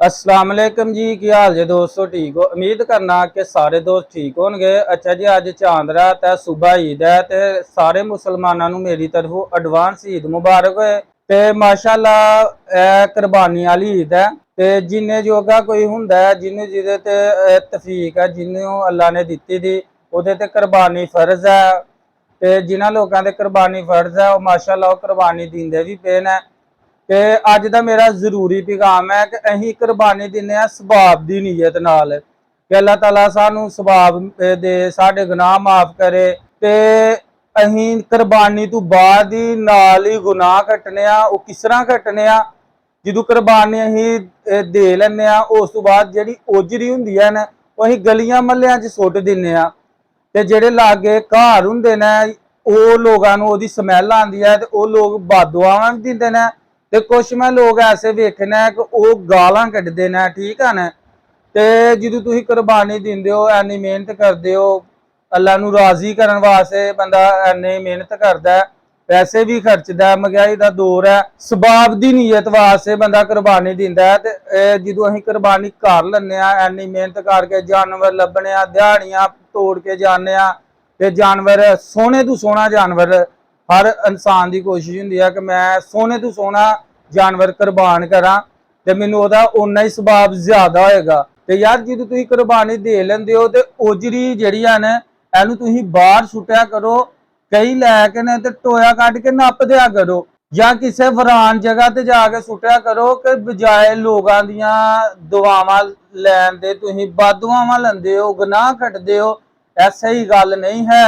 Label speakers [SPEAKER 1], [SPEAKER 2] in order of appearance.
[SPEAKER 1] अस्सलाम वालेकुम जी, की हाल जे दोस्तों? ठीक हो? उम्मीद करना कि सारे दोस्त ठीक होंगे। अच्छा जी, अज चांद रात है, सुबह ईद है ते सारे मुसलमानों नूं मेरी तरफों एडवांस ईद मुबारक होए। ते माशाअल्लाह कुर्बानी वाली ईद है ते जिन्ने जोगा कोई हुंदा है, जिन्नू जिहदे ते तफीक है, जिन्नू अल्लाह ने दित्ती दी ओहदे ते कुर्बानी फर्ज है। ते जिन्हां लोकां दे कुर्बानी फर्ज है, वो माशाअल्लाह कुर्बानी दिंदे भी पे ने। ते अज दा मेरा जरूरी पैगाम है कि असीं कुर्बानी दिन्ने आं सबाब दी नीयत नाल कि अल्लाह ताला सानू सबाब दे, साडे गुनाह माफ करे। ते असीं कुर्बानी तो बाद ही नाल ही गुनाह कट्टने आ। वो किस तरह कट्टने आ? ਜਦੋਂ ਕੁਰਬਾਨੀ ਅਸੀਂ ਦੇ ਲੈਂਦੇ ਆ, ਉਸ ਤੋਂ ਬਾਅਦ ਜਿਹੜੀ ओजरी ਹੁੰਦੀ ਹੈ ਨਾ, ਉਹ ਅਸੀਂ ਗਲੀਆਂ ਮਹੱਲਿਆਂ 'ਚ ਸੁੱਟ ਦਿੰਦੇ ਆ। ਤੇ ਜਿਹੜੇ ਲਾਗੇ ਘਰ ਹੁੰਦੇ ਨੇ, ਉਹ ਲੋਕਾਂ ਨੂੰ ਉਹਦੀ ਸਮੈਲ ਆਉਂਦੀ ਹੈ ਤੇ ਉਹ ਲੋਕ ਬਦਦੁਆਵਾਂ ਵੀ ਦਿੰਦੇ ਨੇ। ਤੇ ਕੁਛ ਮੈਂ ਲੋਕ ਐਸੇ ਵੇਖੇ ਨੇ ਕਿ ਉਹ ਗਾਲਾਂ ਕੱਢਦੇ ਨੇ, ਠੀਕ ਆ ਨਾ। ਤੇ ਜਦੋਂ ਤੁਸੀਂ ਕੁਰਬਾਨੀ ਦਿੰਦੇ ਹੋ, ਐਨੀ ਮਿਹਨਤ ਕਰਦੇ ਹੋ, ਅੱਲਾ ਨੂੰ ਰਾਜ਼ੀ ਕਰਨ ਵਾਸਤੇ ਬੰਦਾ ਐਨੀ ਮਿਹਨਤ ਕਰਦਾ, पैसे भी खर्चदा, महंगाई का दौर है, सबाब की नीयत वास्ते बंदा कुर्बानी दिंदा है। ते जो असीं कुर्बानी कर लैंदे आ, एनी मेहनत करके जानवर लभने, दिहाड़ियां तोड़ के जाने, ते जानवर सोहने तो सोहना जानवर हर इंसान की कोशिश हुंदी है कि मैं सोहने तो सोहना जानवर कुर्बान करा ते मैनूं ओहदा उन्ना ही सबाब ज्यादा होएगा। ते यार जो तुसीं कुर्बानी दे लैंदे हो ते ओजरी जिहड़ी है ना, इहनूं तुसीं बाहर सुट्टिया करो। कई लैके ने ते टोया कट के नप दिया करो, या किसी वरान जगह ते जाके सुट्टिया करो कि बजाए लोगों दियां दुआवां लैन दे तुसीं बददुआवां लैंदे हो, गुनाह कटदे हो। ऐ सही गल नहीं है।